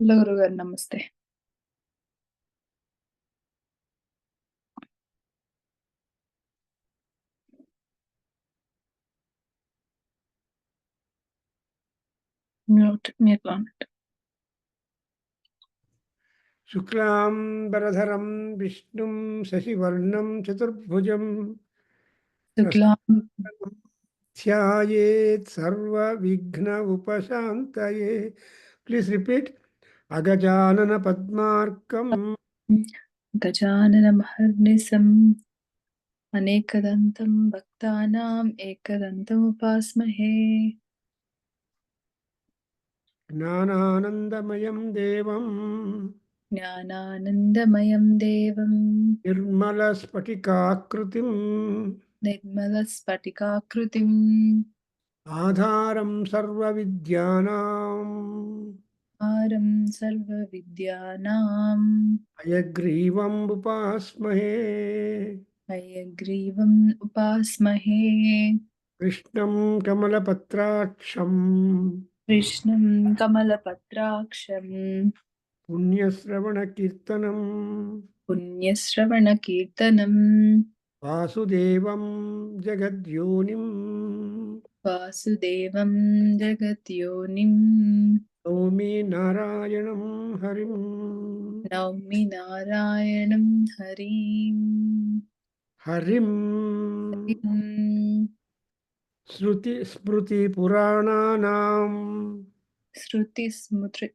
Hello గురుగారు, నమస్తే. మ్యూట్లో ఉన్నట్టు. శుక్లాంబరధరం విష్ణుం శశివర్ణం చతుర్భుజం శుక్లాం ధ్యాయేత్ సర్వ విఘ్న ఉపశాంతయే. Please repeat. అగజానన పద్మార్కం గజాననమహర్నిశం అనేకదంతం భక్తానాం ఏకదంతముపాస్మహే. జ్ఞానానందమయం దేవం జ్ఞానానందమయం దేవం నిర్మల స్ఫటికాకృతిం నిర్మలస్ఫటికాకృతిం ఆధారం సర్వ విద్యానాం ఆరం సర్వవిద్యానాం హయగ్రీవం ఉపాస్మహే. హయగ్రీవం ఉపాస్మహే. కృష్ణం కమలపత్రాక్షం కృష్ణం కమలపత్రాక్షం పుణ్యశ్రవణకీర్తనం పుణ్యశ్రవణకీర్తనం వాసుదేవం జగద్యోనిం వాసుదేవం జగద్యోనిం నౌమి నారాయణం హరిం. నౌమి నారాయణం హరిం. హరిం శృతి స్మృతి పురాణానాం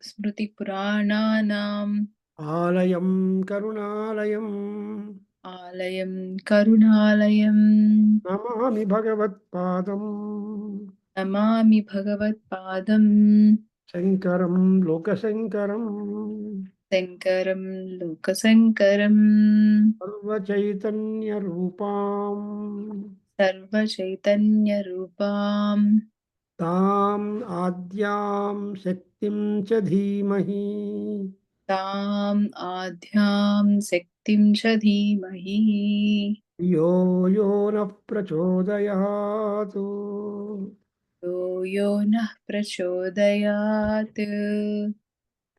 స్మృతి పురాణానాం ఆలయం కరుణాలయం ఆలయం కరుణాలయం నమామి భగవత్పాదం నమామి భగవత్పాదం శంకరం లోకశంకరం శంకరం లోకశంకరం సర్వచైతన్య రూపాం సర్వచైతన్యరూపాం తాం ఆద్యాం శక్తిం చ ధీమహి తాం ఆద్యాం శక్తిం చ ధీమహి యో యో నః ప్రచోదయాత్. యో నః ప్రచోదయాత్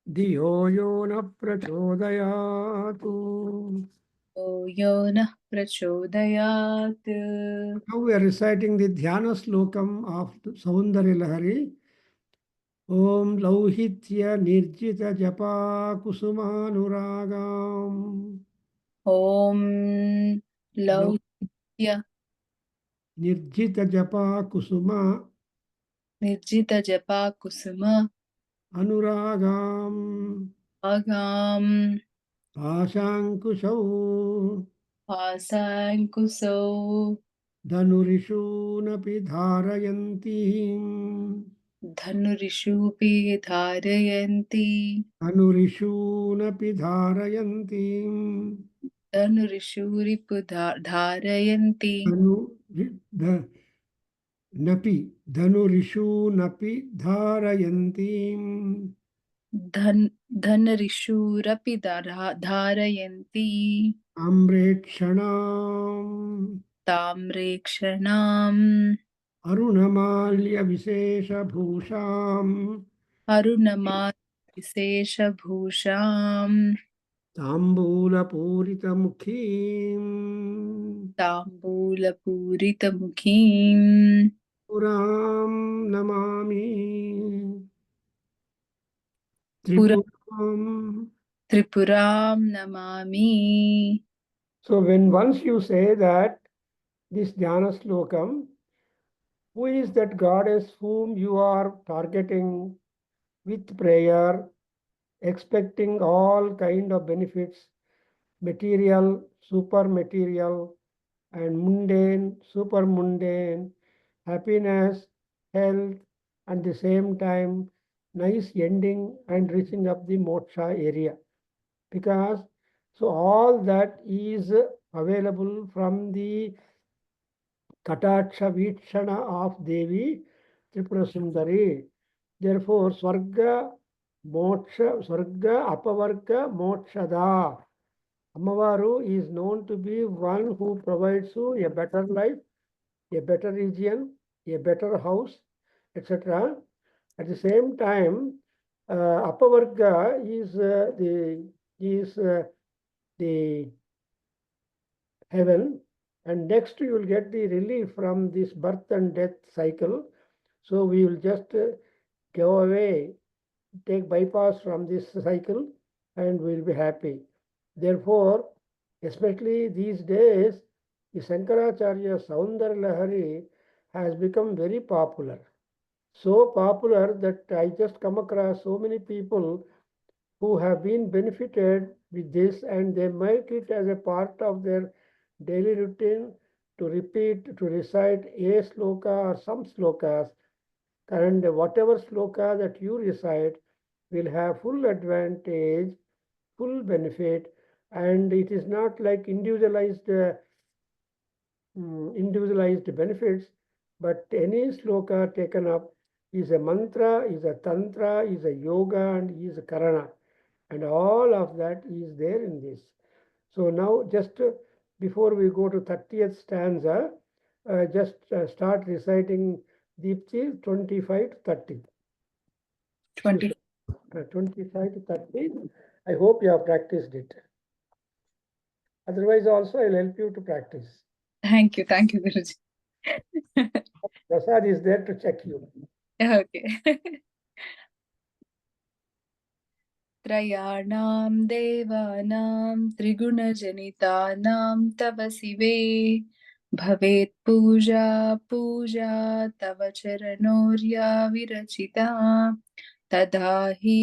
ధియో యో నః ప్రచోదయాత్. యో నః ప్రచోదయాత్. Now we are reciting the Dhyana Slokam of Saundarya Lahari. Om Lauhitya Nirjita Japa Kusumanuragam Om Loukya Nirjita Japa Kusuma నిర్జిత japa Kusum Anuragam ఆగాం Ashankushau ఆశాంకుశౌ Dhanurishunapi Dharayanti ధనురిషూపి ధారయంతి Dhanurishunapi Dharayanti ధనురిషూరిపు ధారయంతి Dhanu Napi Dhanurishunapi Dharayanti ధనరిషూరపి ధారయంతి Amrekshanam తామ్రేక్షణాం Arunamalya Vishesha Bhusham అరుణమా విశేషభూషాం Tambula Purita Mukhim తాంబూలపూరితముఖీం Puram Namami పురా Tripuram. త్రిపురాం Namami. So when once you say that this Dhyana Slokam, who is that goddess whom you are targeting with prayer, expecting all kind of benefits, material, super material, and mundane, super mundane, happiness, health, and the same time nice ending and reaching up the moksha area. Because so all that is available from the Kataksha Vikshana of Devi Tripura Sundari. Therefore, Swarga, Moksha, Swarga, Apavarga, Mokshada. Amavaru is known to be one who provides you a better life, a better region, a better house, etc. At the same time, Apavarga is the heaven, and next you will get the relief from this birth and death cycle. So we will just go away, take bypass from this cycle, and we'll be happy. Therefore, especially these days, the Shankaracharya Saundar Lahari has become very popular. So popular that I just come across so many people who have been benefited with this, and they make it as a part of their daily routine to repeat, to recite a sloka or some slokas, and whatever sloka that you recite will have full advantage, full benefit, and it is not like individualized benefits, but any sloka taken up is a mantra, is a tantra, is a yoga, and is a karana, and all of that is there in this. So now just before we go to 30th stanza, just start reciting Deepti 25 to 30. 20. 25 to 30. I hope you have practiced it. Otherwise also I'll help you to practice. Thank you, Guruji. Prasad is there to check you. Okay. त्रयाणां देवानां त्रिगुणजनितानां तव शिवे भवेत् पूजा पूजा तव चरणोर्या विरचिता तदा हि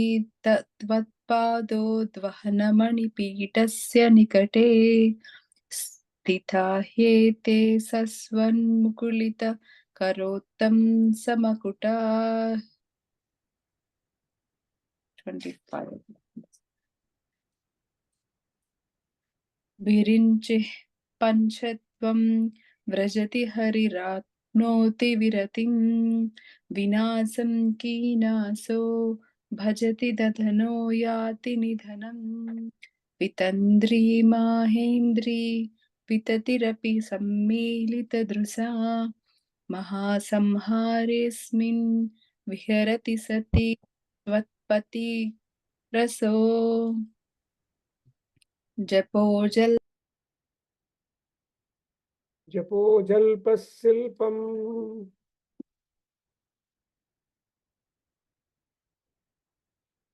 त्वत्पादोद्वहनमणिपीठस्य निकटे स्थिता ह्येते सस्वन्मुकुलितकरोत्तं समकुटा 25. विरिञ्चिः पञ्चत्वं व्रजति हरिराप्नोति विरतिं विनाशं कीनासो भजति दधनो याति निधनं वितन्द्री माहेन्द्री विततिरपि सम्मीलितदृशा महासंहारेऽस्मिन् विहरति सति त्वत्पति रसो जपोजल Japojalpasilpam.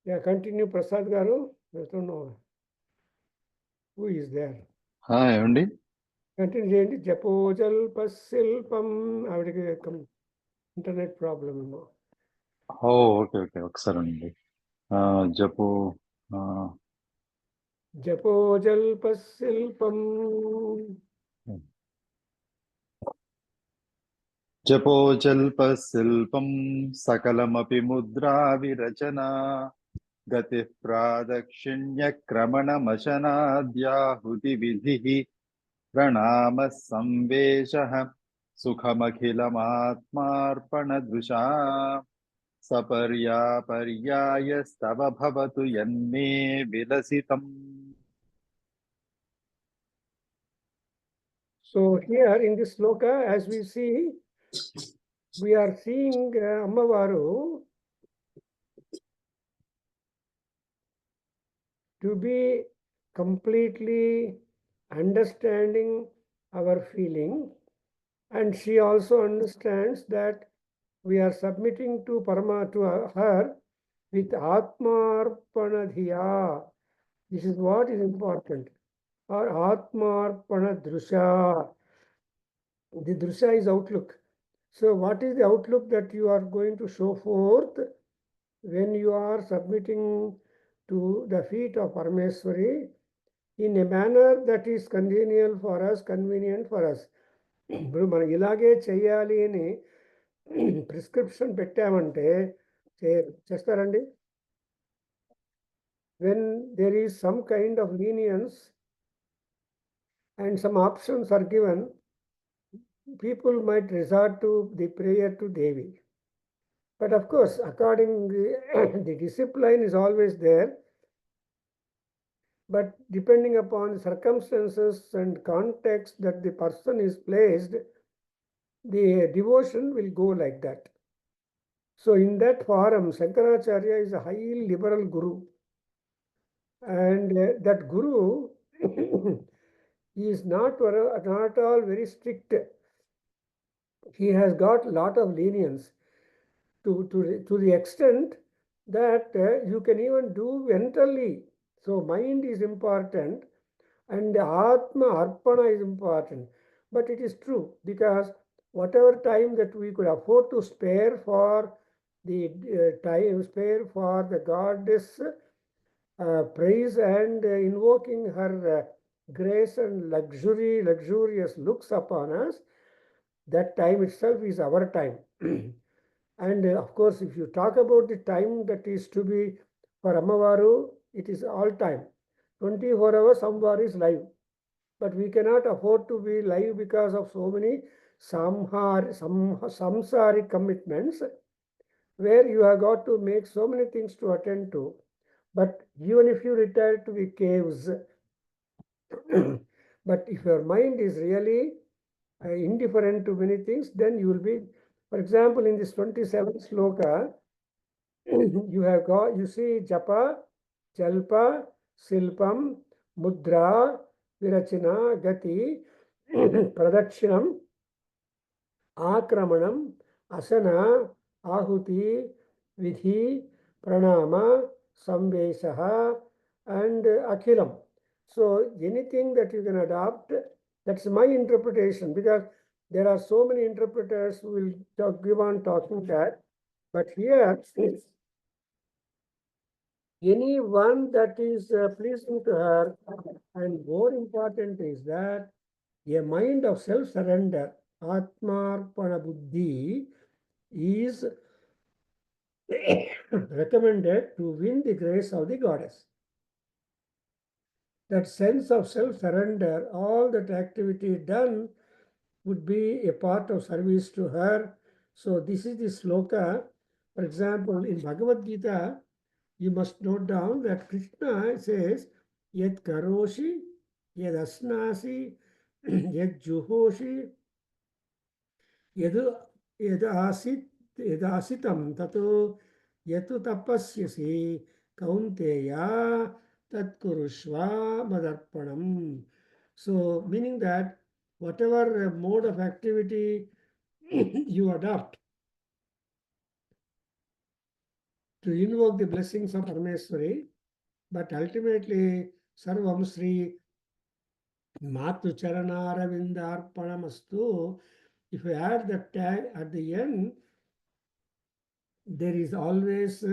Yeah, continue Prasad Garu. I don't know who is there. ఏమండి కంటిన్యూ చేయండి. జపోజల్పశిల్పం. ఆవిడకి ఇంటర్నెట్ ప్రాబ్లం ఏమో. ఓకే ఓకే ఒకసారి అండి జపో జపోజల్పశిల్పం. జపోజల్పశిల్పం సకలమపి ముద్రా విరచన గతి ప్రాదక్షిణ్యక్రమణమశనాద్యాహుతి విధి ప్రణామ సంవేశ సుఖమఖిలమాత్మార్పణదృశా సపర్యాపర్యాయస్తవ భవతు యన్మే విలసితం. So here in this sloka, as we see, we are seeing Ammavaru to be completely understanding our feeling, and she also understands that we are submitting to Parama, to her, with Atmarpanadhiya. This is what is important. Or Atmarpanadrusha. The drusha is outlook. So what is the outlook that you are going to show forth when you are submitting to the feet of Parameswari in a manner that is convenient for us. ఇప్పుడు మనం ఇలాగే చెయ్యాలి అని prescription పెట్టామంటే చేస్తారండి? When there is some kind of lenience and some options are given, people might resort to the prayer to Devi. But of course, accordingly, the discipline is always there. But depending upon the circumstances and context that the person is placed, the devotion will go like that. So in that forum, Shankaracharya is a highly liberal guru. And that guru is not all very strict. He has got a lot of lenience to the extent that you can even do mentally. So mind is important and Atma Arpana is important. But it is true because whatever time that we could afford to spare for the spare for the goddess praise and invoking her grace and luxurious looks upon us, that time itself is our time. And of course, if you talk about the time that is to be for Amavaru, it is all time. 24 hours, Amavaru is live. But we cannot afford to be live because of so many samsaric commitments where you have got to make so many things to attend to. But even if you retire to the caves, but if your mind is really indifferent to many things, then you will be, for example, in this 27th sloka, you see japa, jalpa, silpam, mudra, virachina, gati, pradakshinam, akramanam, asana, ahuti, vidhi, pranama, samvesaha, and akhilam. So anything that you can adopt, that's my interpretation, because there are so many interpreters who will give on talking that. But here, any one that is pleasing to her, and more important is that a mind of self-surrender, Atmarpana Buddhi, is recommended to win the grace of the goddess. That sense of self-surrender, all that activity done would be a part of service to her. So this is the sloka. For example, in Bhagavad Gita, you must note down that Krishna says, Yet karoshi, yet asnasi, yet juhoshi, yedasitam tato yetu tapasyasi kaunteya tat kurushva madarpanam. So meaning that whatever mode of activity you adopt to invoke the blessings of Parameswari, but ultimately Sarvam Sri Matu Charanaravindarpanamastu. If you add the tag at the end, there is always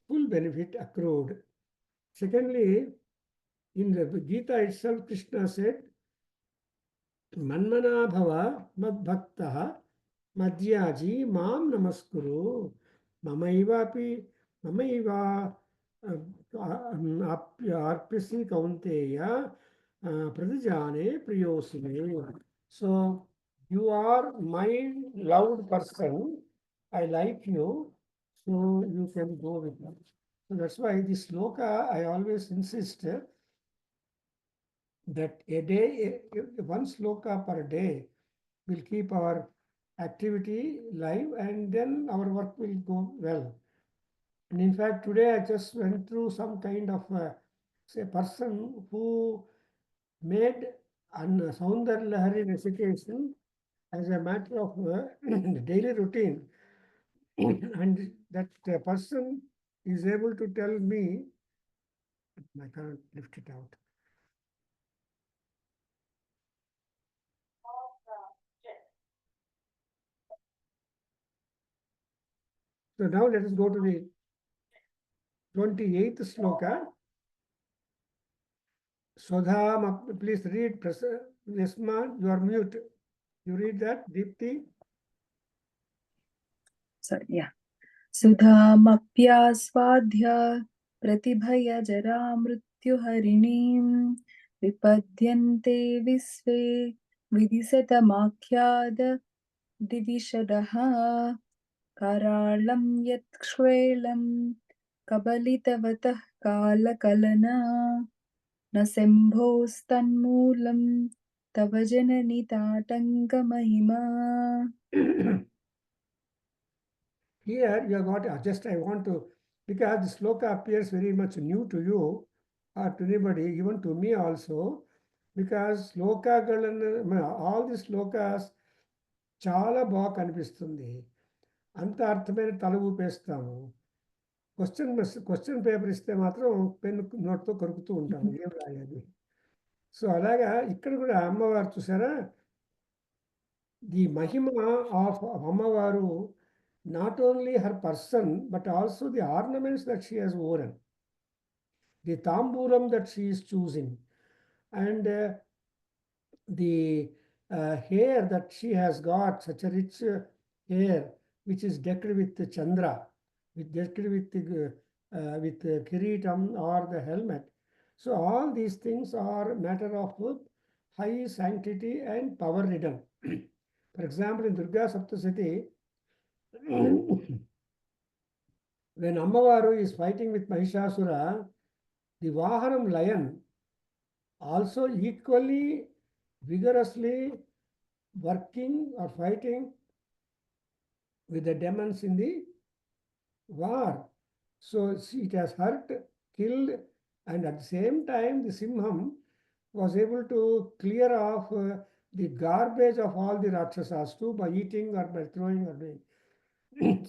full benefit accrued. Secondly, in the Gita itself, Krishna said, Manmana bhava madbhaktaha madhyaji mam namaskuru mamaiva arpyasi kaunteya pradijane priyosime. So you are my loved person. I like you, so you can go with me. So that's why this sloka, I always insist that a day, one sloka per day will keep our activity live and then our work will go well. And in fact, today I just went through some kind of say person who made an Saundar Lahari recitation as a matter of daily routine. And that person is able to tell me, I can't lift it out. So now let us go to the 28th sloka. Swadha, please read. Yasma, you are mute. You read that, Deepti? Sorry, yeah. Sudhamapyaswadhya pratibhaya jara mrityuharinim vipadyante visve vidisatamakhyad divishadaha karalam yatshvelam kabalitavadah kalakalana nasembhostanmulam tava janani tatangamahima. here you have got, just I want to, because the sloka appears very much new to you or to anybody, even to me also, because all the slokas చాలా బాగా కనిపిస్తుంది. అంత అర్థమైన తల ఊపేస్తాము. Question paper ఇస్తే మాత్రం pen నోట్‌తో కొరుకుతూ ఉంటాము. ఏం రాయాలి? సో, అలాగా ఇక్కడ కూడా అమ్మవారు చూసారా? ది మహిమ ఆఫ్ అమ్మవారు, not only her person, but also the ornaments that she has worn, the tamburam that she is choosing, and the hair that she has got, such a rich hair, which is decked with the chandra, decked with kiritam or the helmet. So all these things are matter of high sanctity and power ridden. For example, in Durga Saptasati, when Ammavaru is fighting with Mahishasura, the Vahanam lion also equally vigorously working or fighting with the demons in the war. So it has hurt, killed, and at the same time the Simham was able to clear off the garbage of all the Rakshasas too by eating or by throwing or doing.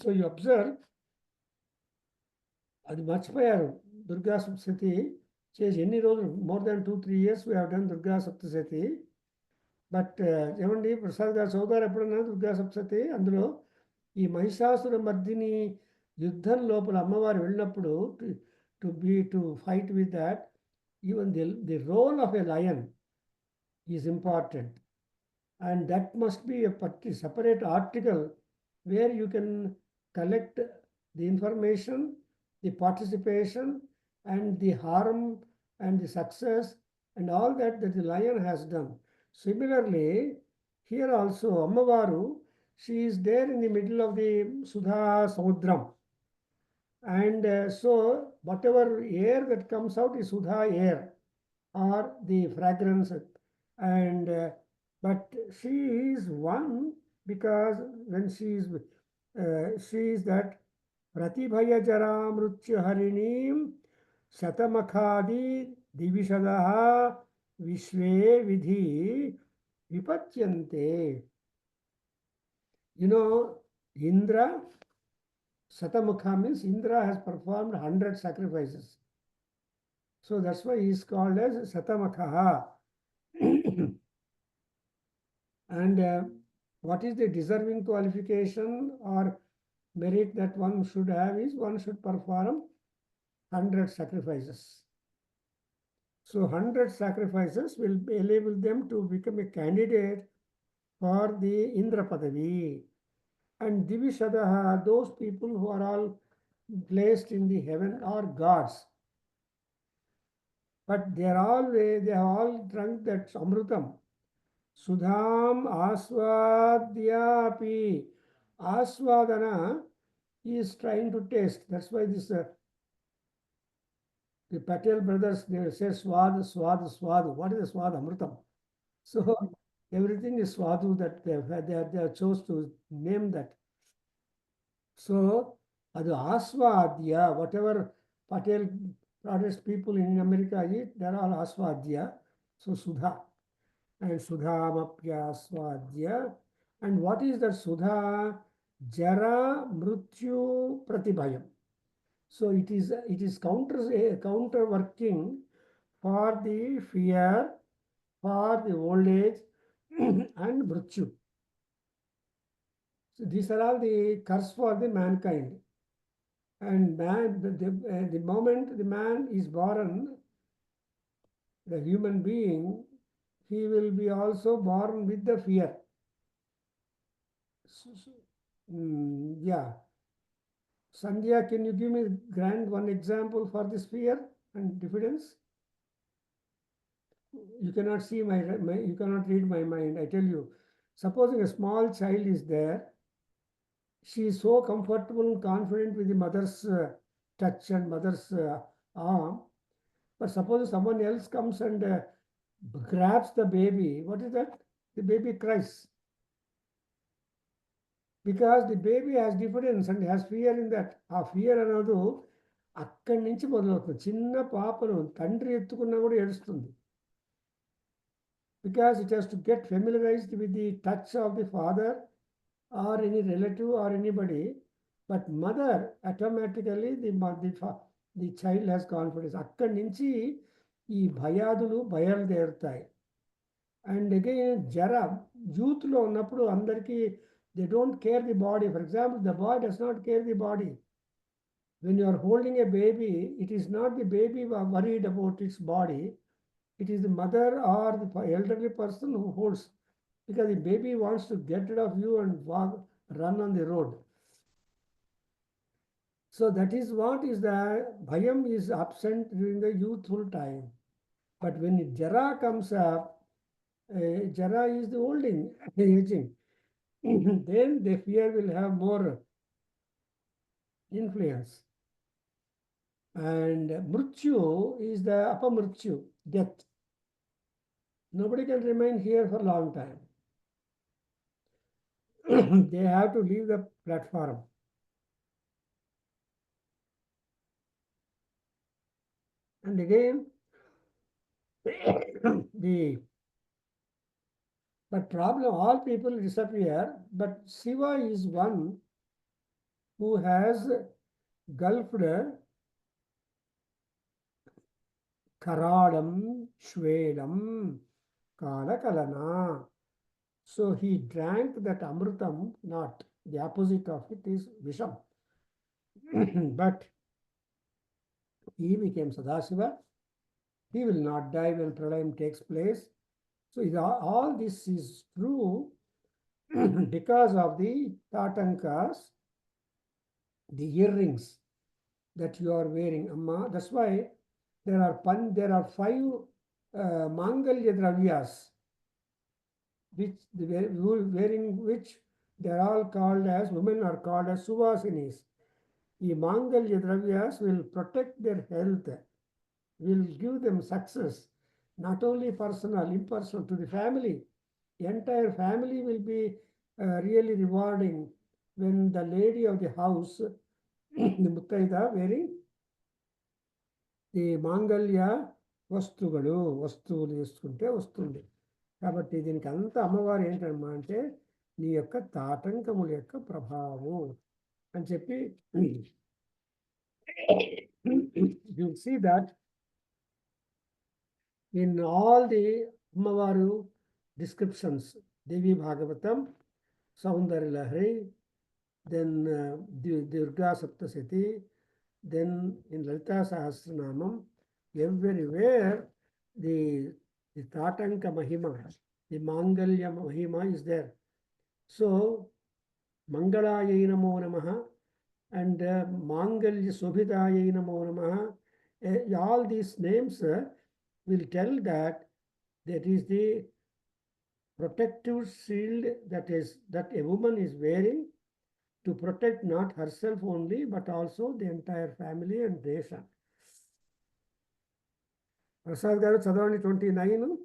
So you observe, అది మర్చిపోయారు దుర్గా సప్తశతి చేసి ఎన్ని రోజులు, more than 2-3 years we have done Durga Saptashati. But ఏమండి ప్రసాద్ గారు చదువుతారు ఎప్పుడన్నా దుర్గా సప్తశతి? అందులో ఈ మహిషాసుర మర్దిని యుద్ధం లోపల అమ్మవారు వెళ్ళినప్పుడు to fight with that, even the role of a lion is important, and that must be a separate article where you can collect the information, the participation, and the harm and the success and all that the lion has done. Similarly, here also Ammavaru, she is there in the middle of the Sudha Samudram, and so whatever air that comes out is Sudha air or the fragrance, and but she is one, because when she is that Pratibhaya Jara Mrutyu Harinim Shatamakadi Divishadaha Vishve Vidhi Vipatyante. You know, Indra, Satamukha means Indra has performed 100 sacrifices. So that's why he is called as Satamakaha. And what is the deserving qualification or merit that one should have is one should perform 100 sacrifices. So 100 sacrifices will enable them to become a candidate for the Indra Padavi. And Divishadaha, those people who are all placed in the heaven are gods. But they have all drunk that Amrutam. Sudham Aswadyapi. Aswadana is trying to taste. That's why this the Patel brothers, they say Swad, Swad, Swad. What is the Swad? Amrutam. So everything is Swadu that they have chose to name that. So adu Aswadya, whatever Patel Protest people in America eat, they're all Aswadya. So Sudha. And Sudhamapya Swadhya. And what is that Sudha? Jara Mrityu Pratibhayam. So it is counter working for the fear, for the old age and Mrityu. So these are all the curse for the mankind. And man, the moment the man is born, the human being, he will be also born with the fear. Yeah. Sandhya, can you give me one example for this fear and diffidence? You cannot see you cannot read my mind, I tell you. Supposing a small child is there, she is so comfortable and confident with the mother's touch and mother's arm. But suppose someone else comes and grabs the baby, what is that? The baby cries. Because the baby has difference and has fear in that. ఆ fear అనేది అక్కడి నుంచి మొదలవుతుంది. చిన్న పాపను తండ్రి ఎత్తుకున్నా కూడా ఏడుస్తుంది. Because it has to get familiarized with the touch of the father or any relative or anybody. But mother, automatically the child has confidence. అక్కడి నుంచి ఈ భయాదులు బయలుదేరుతాయి. అండ్ అగైన్ జర యూత్లో ఉన్నప్పుడు అందరికీ they don't care the body. For example, the boy does not care the body. When you are holding a baby, it is not the baby worried about its body. It is the mother or the elderly person who holds, because the baby wants to get rid of you and run on the road. So that is what is the bhayam is absent during the youthful time. But when jara comes up, jara is the aging. Then the fear will have more influence. And mrityu is the apamrityu, death. Nobody can remain here for a long time. They have to leave the platform. And again, but problem, all people disappear, but Shiva is one who has gulfed Karadam, Shvedam, Kalakalana. So he drank that Amrutam, not the opposite of it is Visham. But he became Sadashiva. He will not die when Pralayam takes place. So all this is true because of the Tatankas, the earrings that you are wearing, Amma. That's why there are 5 Mangalya Dravyas, wearing which they are all called as, women are called as Suvasinis. The Mangalya Dravyas will protect their health, will give them success, not only personal, impersonal, to the family. The entire family will be really rewarding when the lady of the house, the Muttaida, wearing the Mangalya వస్తువులు వేసుకుంటే వస్తుంది. కాబట్టి దీనికి అంత అమ్మవారు ఏంటమ్మా అంటే నీ యొక్క తాటంకముల యొక్క ప్రభావం అని చెప్పి you see that in all the అమ్మవారు descriptions, Devi Bhagavatam, Saundarya Lahari, then Durga Saptasati, then in Lalita Sahasranamam, everywhere the Tatanka Mahima, the Mangalya Mahima is there. So Mangalayai Namo Namaha and Mangalya Sobhitayai Namo Namaha, all these names will tell that is the protective shield that a woman is wearing to protect not herself only but also the entire family and Desha. Prasad garu chadavandi 29.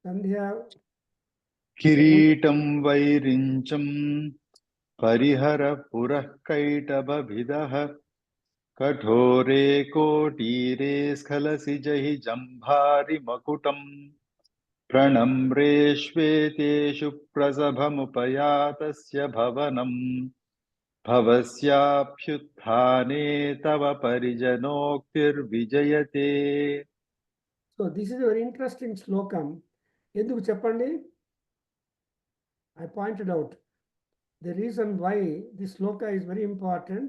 Sandhya. కిరీటం వైరించం పరిహర పురఃకైటభవిదః కఠోరే కోటీరే స్ఖలసి జహి జంభారి మకుటం ప్రణమ్రేష్వేతేషు ప్రసభముపయాతస్య భవనం భవస్యాభ్యుత్థానే తవ పరిజనోక్తిర్విజయతే. So this is a very interesting slokam. ఎందుకు చెప్పండి? I pointed out the reason why this sloka is very important,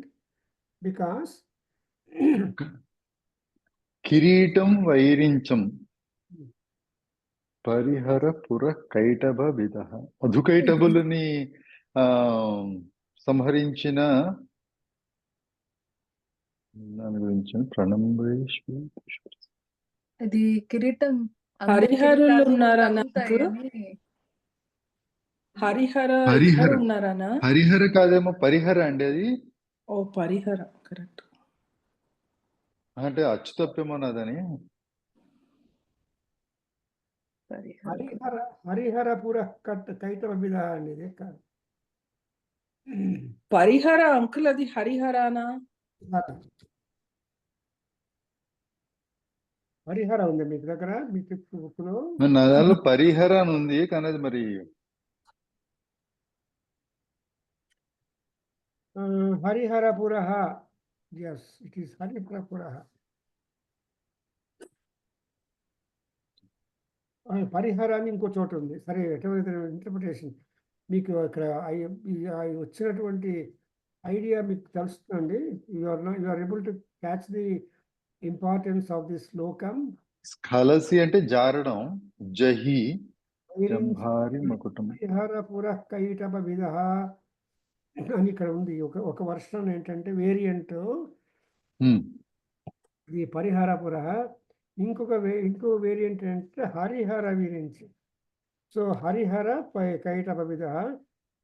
because కిరీటం వైరించం పరిహర పుర కైటభ విధ, మధుకైటభులని సంహరించిన దాని గురించి ప్రణమ్రేష్వి. అది కిరీటం హరిహరులు ఉన్నారా నాకు? తగులుతాయని. హరిహర హరిహర. ఉన్నారానా? హరిహర కాదేమో, పరిహర అండి అది. ఓ పరిహర, కరెక్ట్. అంటే అచ్చు తప్పేమోనదని. హరిహర హరిహరపుర కైటభిద అనేది కాదు. పరిహర అంకుల్ అది హరిహరానా? హరిహర ఉంది మీకు దగ్గర మీ బుక్లో? నా దానిలో పరిహర అని ఉంది కానీ అది మరి Hariharapura. Yes, it is Hariharapura. పరిహర అని ఇంకో చోట ఉంది. సరే, ఎటువంటి ఇంటర్ప్రిటేషన్ మీకు ఇక్కడ వచ్చినటువంటి ఐడియా మీకు తెలుస్తుందండి. You are able to catch the importance of the శ్లోకం. స్ఖలసి అంటే జారడం, జహి జంభారి మకుటం. హరిహరపుర కైటభిద అని ఇక్కడ ఉంది. ఒక వర్షన్ ఏంటంటే వేరియంట్ ఈ పరిహరపుర. ఇంకో వేరియంట్ అంటే హరిహర వీరించి. సో హరిహర కైటభిద.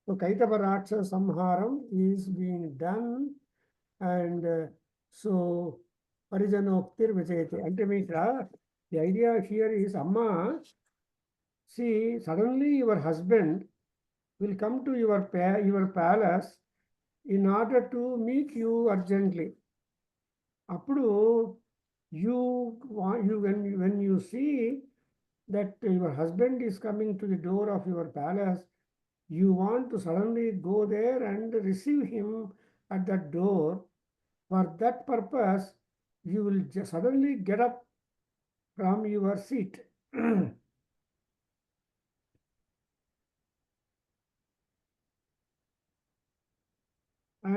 సో కైటభ రాక్షస సంహారం is being done and so పరిజనోక్తిర్ విజయతే. అంటే మీకు ది ఐడియా హియర్ ఈస్ అమ్మా, see suddenly your husband will come to your palace in order to meet you urgently. అప్పుడు when you see that your husband is coming to the door of your palace, you want to suddenly go there and receive him at that door. For that purpose, you will suddenly get up from your seat.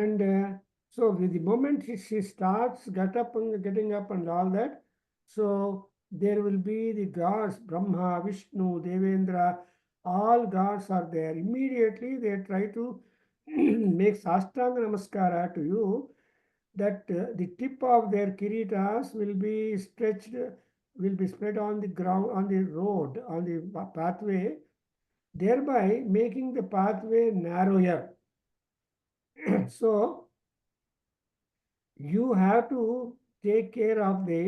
And so with the moment she starts getting up and all that, so there will be the gods, Brahma, Vishnu, Devendra, all gods are there. Immediately they try to make Sastanga Namaskara to you, that the tip of their kiritas will be stretched, will be spread on the ground, on the road, on the pathway, thereby making the pathway narrower. So you have to take care of the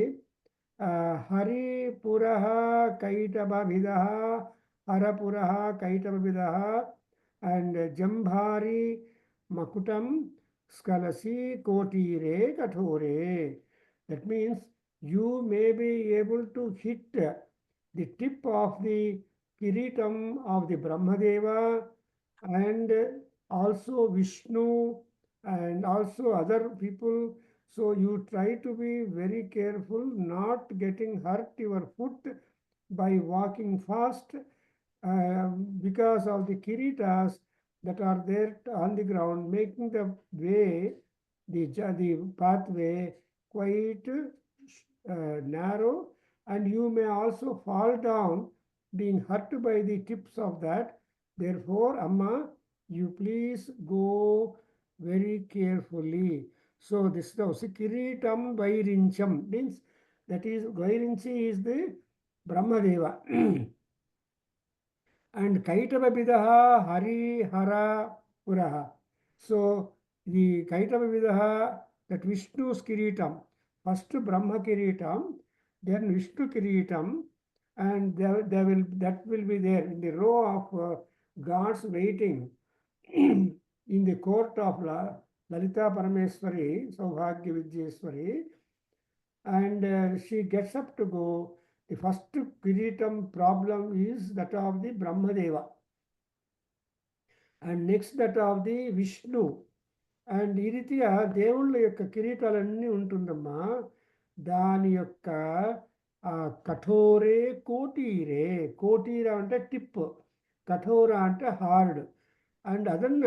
Haripuraha Kaitabhavidaha, Harapuraha Kaitabhavidaha, and Jambhari Makutam Skalasi Kotire Kathore. That means you may be able to hit the tip of the Kiritam of the Brahmadeva and also Vishnu and also other people. So you try to be very careful not getting hurt your foot by walking fast because of the kiritas that are there on the ground, making the way, the pathway quite narrow, and you may also fall down being hurt by the tips of that. Therefore, Amma, you please go very carefully. So this is the Kiritam Vairincham, means that is Vairinchi is the Brahmadeva. And Kaitavavidaha Harihara Puraha. So the Kaitavavidaha, that Vishnu's Kiritam, first Brahma Kiritam, then Vishnu Kiritam, and that will be there in the row of gods waiting in the court of Lalita Parameswari, Saubhagya Vidyeswari, and she gets up to go. The first Kiritam problem is that of the Brahmadeva, and next that of the Vishnu. And ఈ రీతిగా దేవుళ్ళ యొక్క కిరీటాలన్నీ ఉంటుందమ్మా. దాని యొక్క కఠోరే కోటీరే, కోటీరా అంటే tip, కఠోర అంటే హార్డ్. అండ్ అదన్న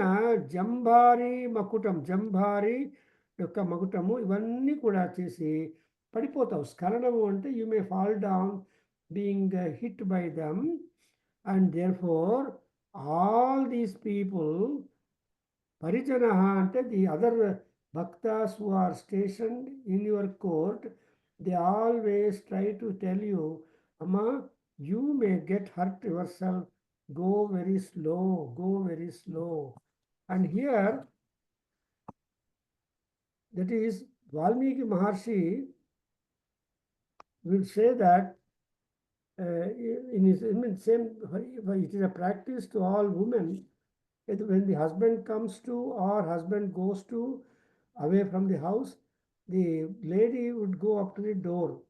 జంభారి మకుటం, జంభారి యొక్క మకుటము, ఇవన్నీ కూడా చేసి పడిపోతావు. స్ఖలనము అంటే you may fall down being hit by them. And therefore all these people, Parijanaha ante the other bhaktas who are stationed in your court, they always try to tell you, Amma, you may get hurt yourself, go very slow, go very slow. And here, that is, Valmiki Maharshi will say that in his, I mean, same, it is a practice to all women. When the husband comes to or husband goes to away from the house, the lady would go up to the door,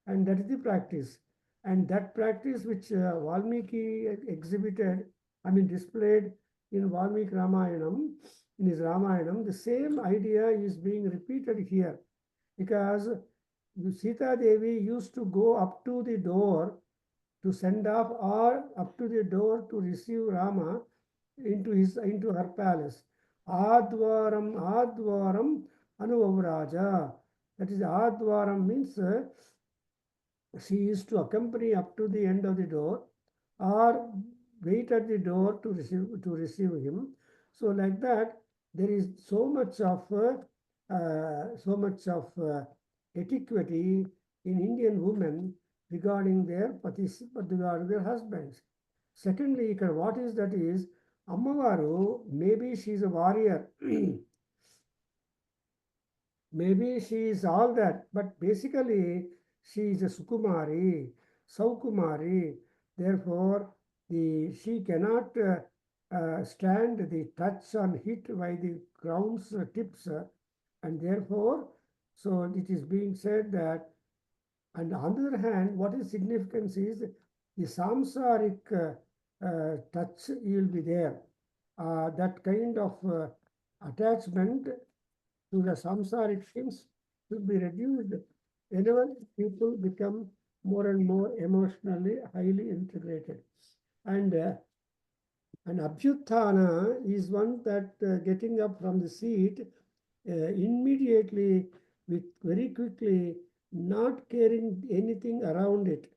and that is the practice. And that practice which Valmiki exhibited, I mean displayed in Valmiki Ramayanam, in his Ramayanam, the same idea is being repeated here, because Sita Devi used to go up to the door to send off or up to the door to receive Rama into her palace. Advaram Anuvavraja. That is, Advaram means she used to accompany up to the end of the door or wait at the door to receive him. So like that, there is so much of etiquette in Indian women regarding their patis, regarding their husbands. Secondly, what is that is Ammavaru, maybe she is a warrior. Maybe she is all that, but basically she is a Sukumari, Saukumari. Therefore, she cannot stand the touch and hit by the ground's tips, and therefore, so it is being said that. And on the other hand, what is significance is the samsaric touch will be there. That kind of attachment to the samsaric things should be reduced whenever people become more and more emotionally highly integrated. And Abhyuthana is one that getting up from the seat immediately, with very quickly, not caring anything around it.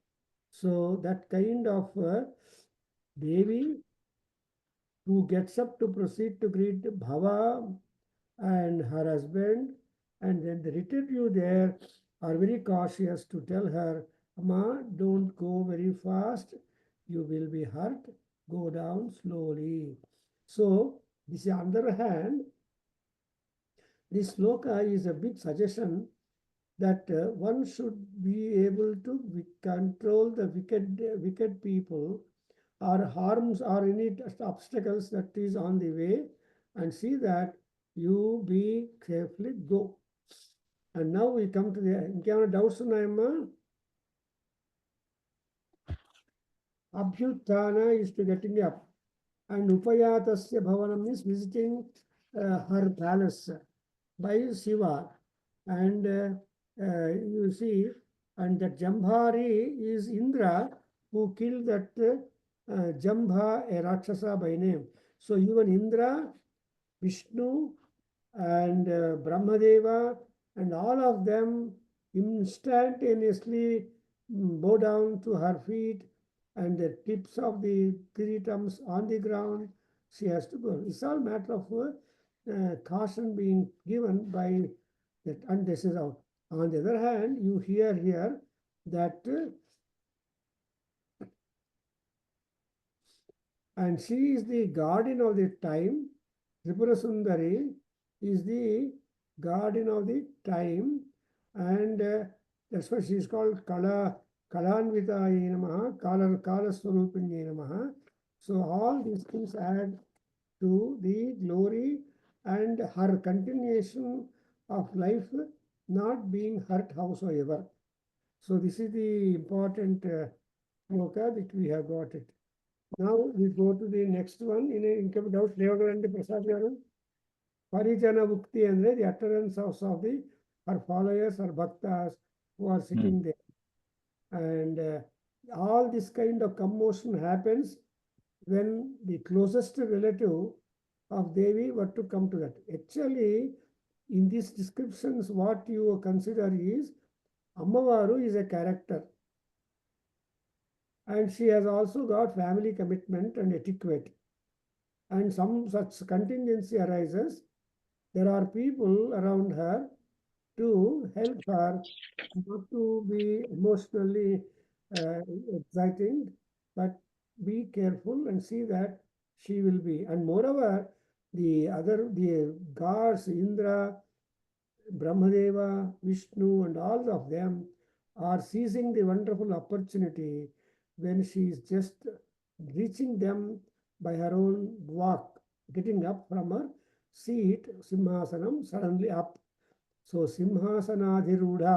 So that kind of Devi who gets up to proceed to greet Bhava and her husband, and then the retinue there are very cautious to tell her, Amma, don't go very fast, you will be hurt, go down slowly. So, this on the other hand, this sloka is a big suggestion that one should be able to control the wicked people or harms or any obstacles that is on the way, and see that you be carefully go. And now we come to the ఇంకేమైనా doubts ఉన్నాయమ్మా? Abhyuthana is to getting up, and Upayatasya Bhavanam is visiting her palace by Shiva. And you see, and that Jambhari is Indra, who killed that Jambha, a Rakshasa by name. So even Indra, Vishnu, and Brahmadeva, and all of them instantaneously bow down to her feet, and the tips of the kiritams on the ground, she has to go. It's all matter of caution being given by that, and this is out. On the other hand, you hear here that and she is the guardian of the time. Tripura Sundari is the guardian of the time, and that's why she is called Kalanvitaye Namaha, Kala Swarupinye Namaha. So all these things add to the glory and her continuation of life not being hurt howsoever. So this is the important sloka that we have got it. Now we go to the next one. In doubt, Devagaranti Prasad garu. Parijana Bhukti and the utterance of the her followers or bhaktas who are sitting there. And all this kind of commotion happens when the closest relative of Devi were to come to that. Actually, in these descriptions, what you consider is Ammavaru is a character. And she has also got family commitment and etiquette. And some such contingency arises. There are people around her to help her not to be emotionally exciting, but be careful and see that she will be. And moreover, the gods, Indra, Brahmadeva, Vishnu, and all of them are seizing the wonderful opportunity when she is just reaching them by her own walk, getting up from her seat, Simhasanam, suddenly up. So Simhasanadhiruda,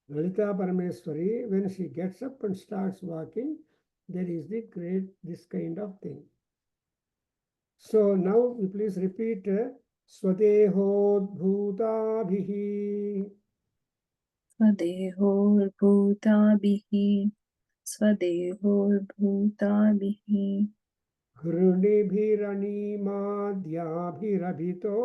Lalita Parameswari, when she gets up and starts walking, there is this kind of thing. So now we please repeat Swadehodbhutabhihi. स्वदेहोर्भूताभिः स्वदेहोर्भूताभिः घृणिभिरणीमाद्याभिरभितो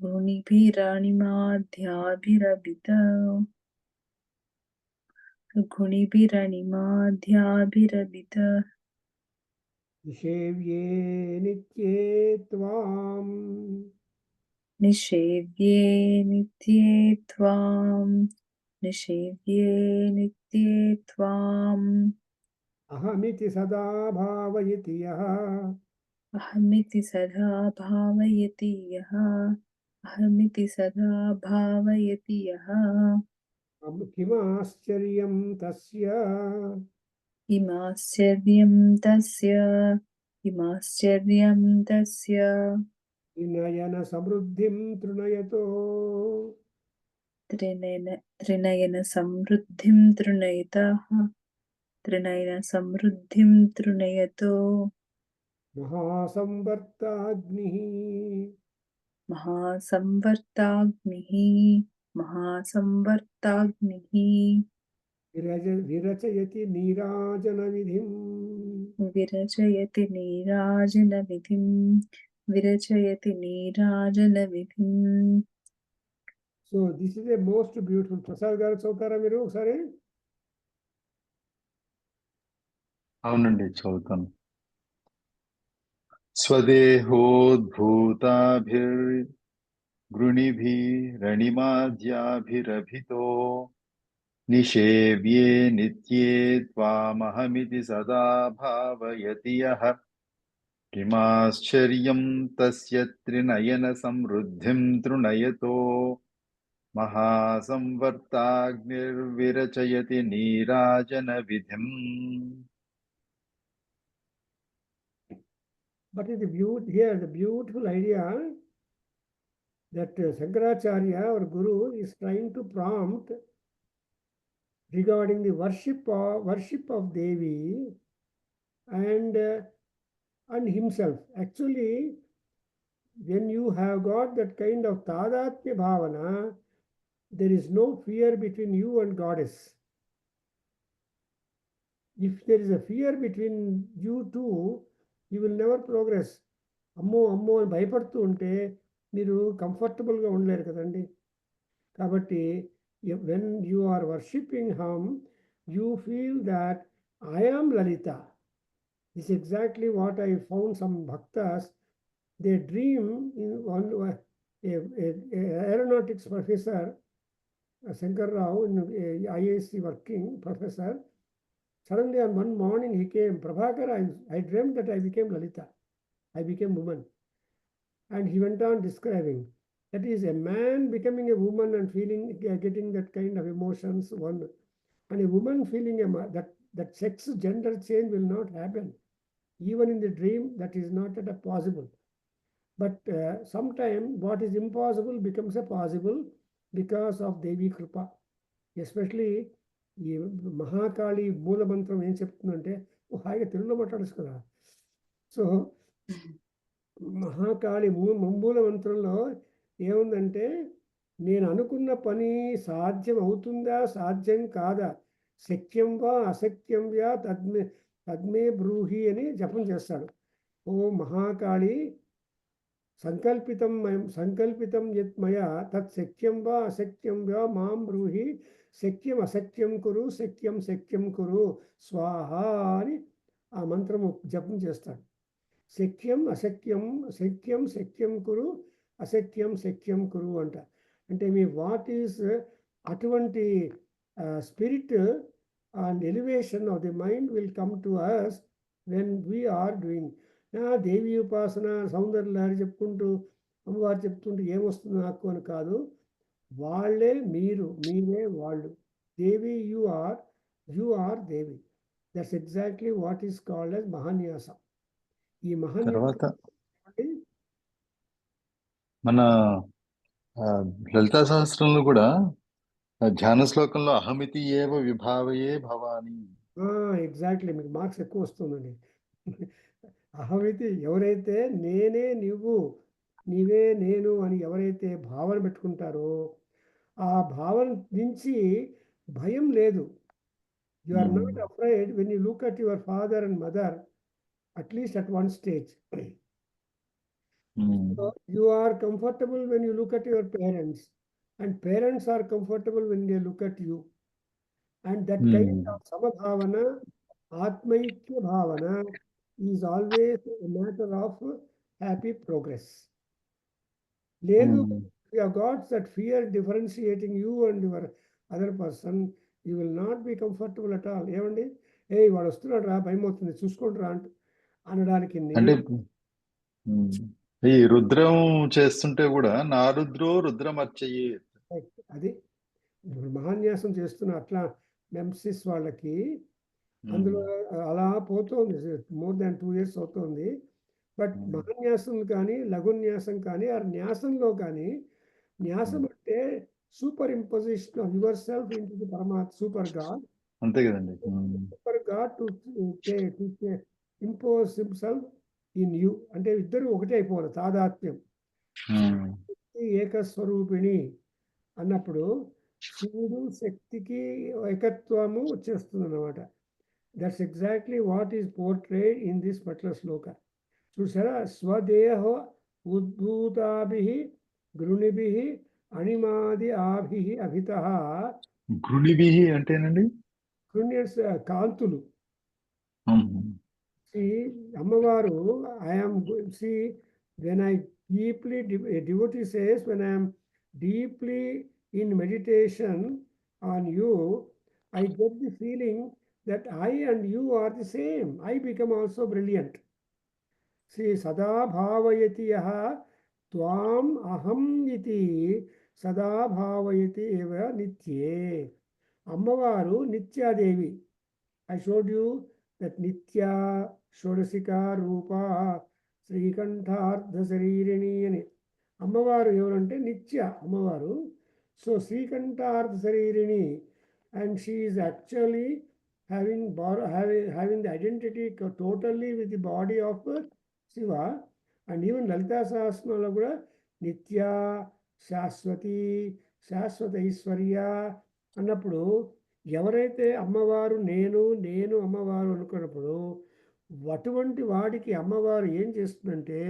गुणिभिरणिमाध्याभिरभित निषेव्ये नित्ये त्वाम् निषेव्ये नित्ये त्वाम् अहमिति सदा भावयति यः अहमिति सदा भावयति यः किमाश्चर्यं तस्य किमाश्चर्यं तस्य विनयन समृद्धिं तृणयतो त्रिनयन समृद्धिं तृणयतो महासंवर्ताग्निः विरचयति नीराजनविधिम् विरचयति नीराजनविधिम्. So this is a most beautiful. Prasad garu చదువుతారా మీరు ఒకసారి? అవునండి, చదువుతాను. స్వదేహోద్భూతాభిర్గృణిభిరణిమాద్యాభిరభితో నిషేవ్యే నిత్యే త్వామహమితి సదా భావయతి యః కిమాశ్చర్యం తస్య Trinayana సమృద్ధిం తృణయతో మహాసంవర్తాగ్నిర్విరచయతి నీరాజన విధిం. But the beautiful idea that Shankaracharya, our Guru, is trying to prompt regarding the worship of Devi and himself. Actually, when you have got that kind of tadatmya bhavana, there is no fear between you and Goddess. If there is a fear between you two, you will never progress. అమ్మో అని భయపడుతూ ఉంటే మీరు కంఫర్టబుల్గా ఉండలేరు కదండి. కాబట్టి when you are worshipping him, you feel that I am Lalita. This is exactly what I found some bhaktas. They dream in aeronautics professor, Shankar Rao, in IISc working professor. Suddenly on one morning he came, Prabhakar, I dreamt that I became Lalita. I became woman. And he went on describing. That is a man becoming a woman and getting that kind of emotions. And a woman feeling that sex gender change will not happen. Even in the dream, that is not at all possible. But sometimes what is impossible becomes a possible because of Devi Kripa. Especially ఈ మహాకాళి మూల మంత్రం ఏం చెప్తుందంటే, హాయిగా తెలుగులో మాట్లాడచ్చు కదా. So Mahakali మూల మంత్రంలో ఏముందంటే, నేను అనుకున్న పని సాధ్యం అవుతుందా సాధ్యం కాదా, శక్యం వా అశక్యం వ్యా తద్మే బ్రూహి అని జపం చేస్తాడు. ఓ మహాకాళి, సంకల్పితం యత్ మయా తత్ శక్యం వా అశక్యం వ్యా మాం బ్రూహి శక్యం అశక్యం కురు శక్యం కురు స్వాహా అని ఆ మంత్రము జపం చేస్తాడు. శక్యం శక్యం కురు అశక్యం కురు అంట. అంటే మీ వాట్ ఈస్ అటువంటి spirit and elevation of the mind will come to us when we are doing. దేవి ఉపాసన సౌందర్యలహరి చెప్పుకుంటూ అమ్మవారు చెప్తుంటే ఏమొస్తుంది నాకు అని కాదు. వాళ్ళే మీరే వాళ్ళు. Devi, you are Devi. That's exactly what is called as Mahanyasa. ఈ మహన్యాసం తర్వాత మన లలితా సహస్రంలో కూడా ధ్యాన శ్లోకంలో అహమితి ఏవ విభావయే భవాని. ఎగ్జాక్ట్లీ, మీకు మార్క్స్ ఎక్కువ వస్తుందండి. అహమితి, ఎవరైతే నేనే నువ్వు, నీవే నేను అని ఎవరైతే భావన పెట్టుకుంటారో ఆ భావన నుంచి భయం లేదు. You are not afraid when you look at your father and mother, at least at one stage. You are comfortable when you look at your parents, and parents are comfortable when they look at you. And that kind of samabhavana, atmaikya bhavana, is always a matter of happy progress. Ledu, you have got that fear differentiating you and your other person, you will not be comfortable at all. ఏమండి, వాడు వస్తున్నాడు రా, భయం అవుతుంది, చూసుకోండి రా అనడానికి. అంటే ఈ రుద్రం చేస్తుంటే కూడా నా రుద్రో రుద్రమర్చయే, అది మహాన్యాసం చేస్తున్న అట్లా నెమ్సిస్ వాళ్ళకి అందులో అలా పోతుంది. మోర్ దాన్ 2 years అవుతుంది. బట్ మహాన్యాసం కానీ లఘున్యాసం కానీ ఆ న్యాసంలో కానీ, న్యాసం అంటే super imposition of your self in to the పరమాత్మ, సూపర్ గాడ్. అంతే కదండి. Super God to impose himself in you. అంటే ఇద్దరు ఒకటే అయిపోవాలి, తాదాత్మ్యం. ఏకస్వరూపిణి అన్నప్పుడు శివుడు శక్తికి ఏకత్వము వచ్చేస్తుంది అన్నమాట. That's exactly what is portrayed in this particular shloka. చూసారా, స్వదేహ ఉద్భూతాభి గృణిభి అణిమాది ఆభి అభిత. గృణిభి అంటేనండి గృణ్యస్ కాంతులు. అమ్మవారు I'm when I deeply, a devotee says, when I am deeply in meditation on you, I get the feeling that I and you are the same. I become also brilliant. See, sada bhavayati yaha tvam aham iti sada bhavayati eva nitye. Ammavaru Nityadevi. I showed you that Nitya Shodasika Rupa శ్రీకంఠార్థ శరీరిణి అని. అమ్మవారు ఎవరంటే నిత్య అమ్మవారు. So శ్రీకంఠార్థ శరీరిణి, and she is actually having the identity totally with the body of Shiva. And even Lalita సహస్రంలో కూడా నిత్య, శాశ్వతి, శాశ్వత ఐశ్వర్య అన్నప్పుడు ఎవరైతే అమ్మవారు నేను అమ్మవారు అనుకున్నప్పుడు అటువంటి వాడికి అమ్మవారు ఏం చేస్తుందంటే,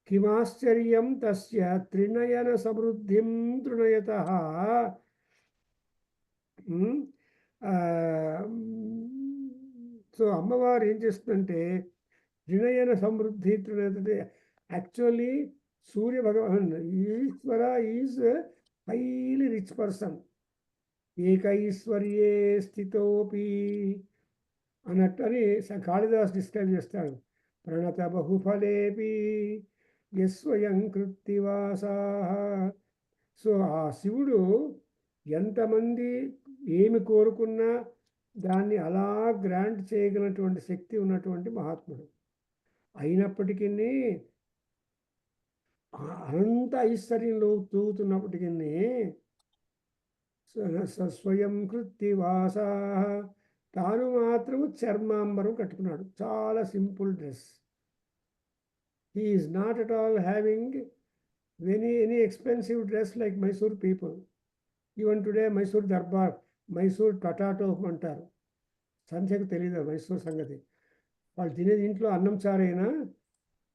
కిమాశ్చర్యం తస్య త్రినయన సమృద్ధిం తృణయతః. సో అమ్మవారు ఏం చేస్తుందంటే త్రినయన సమృద్ధి తృణయత. యాక్చువల్లీ సూర్య భగవాన్ ఈశ్వర ఈజ్ హైలీ రిచ్ పర్సన్. ఏకైశ్వర్యే స్థితోపి అన్నట్టు అని కాళిదాస్ డిస్క్రైబ్ చేస్తాడు. ప్రణత బహుఫలేపి యస్వయం కృత్తివాసా. సో ఆ శివుడు ఎంతమంది ఏమి కోరుకున్నా దాన్ని అలా గ్రాంట్ చేయగలిగినటువంటి శక్తి ఉన్నటువంటి మహాత్ముడు. అయినప్పటికీ అనంత ఐశ్వర్యంలో తూగుతున్నప్పటికీ స్వయం కృత్తివాసా, తాను మాత్రము చర్మాంబరం కట్టుకున్నాడు, చాలా simple dress. He is not at all having any expensive dress like Mysore people. Even today Mysore Darbar, Mysore potato అంటారు. సంఖ్యకు తెలియదు మైసూర్ సంగతి. వాళ్ళు తినేది ఇంట్లో అన్నం చారైనా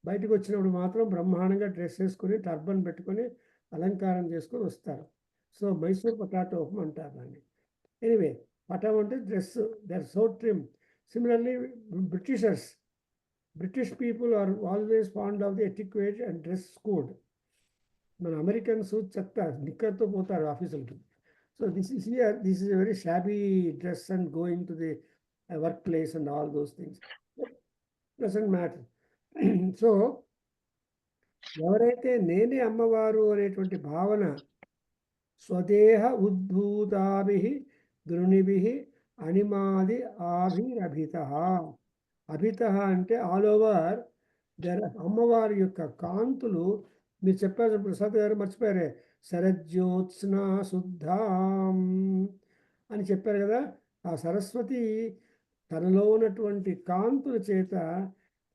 బయటకు వచ్చినప్పుడు మాత్రం బ్రహ్మాండంగా డ్రెస్ వేసుకొని టర్బన్ పెట్టుకొని అలంకారం చేసుకొని వస్తారు. సో మైసూర్ పొటాటో అంటారు దాన్ని. ఎనీవే, పటం అంటే dress, they are so trim. Similarly British people are always fond of the etiquette and dress code. మన అమెరికన్స్ చెత్త నిక్కర్తో పోతారు ఆఫీసులకి. So this is a very shabby dress and going to the workplace and all those things doesn't matter. So ఎవరైతే నేనే అమ్మవారు అనేటువంటి భావన స్వదేహ ఉద్భూతాభిః గృణిభిః అణిమాది ఆభిరభితః. అభితః అంటే ఆల్ ఓవర్ అమ్మవారి యొక్క కాంతులు. మీరు చెప్పారు ప్రసాద్ గారు, మర్చిపోయారే, శరజ్యోత్స్న శుద్ధాం అని చెప్పారు కదా. ఆ సరస్వతి తనలో ఉన్నటువంటి కాంతుల చేత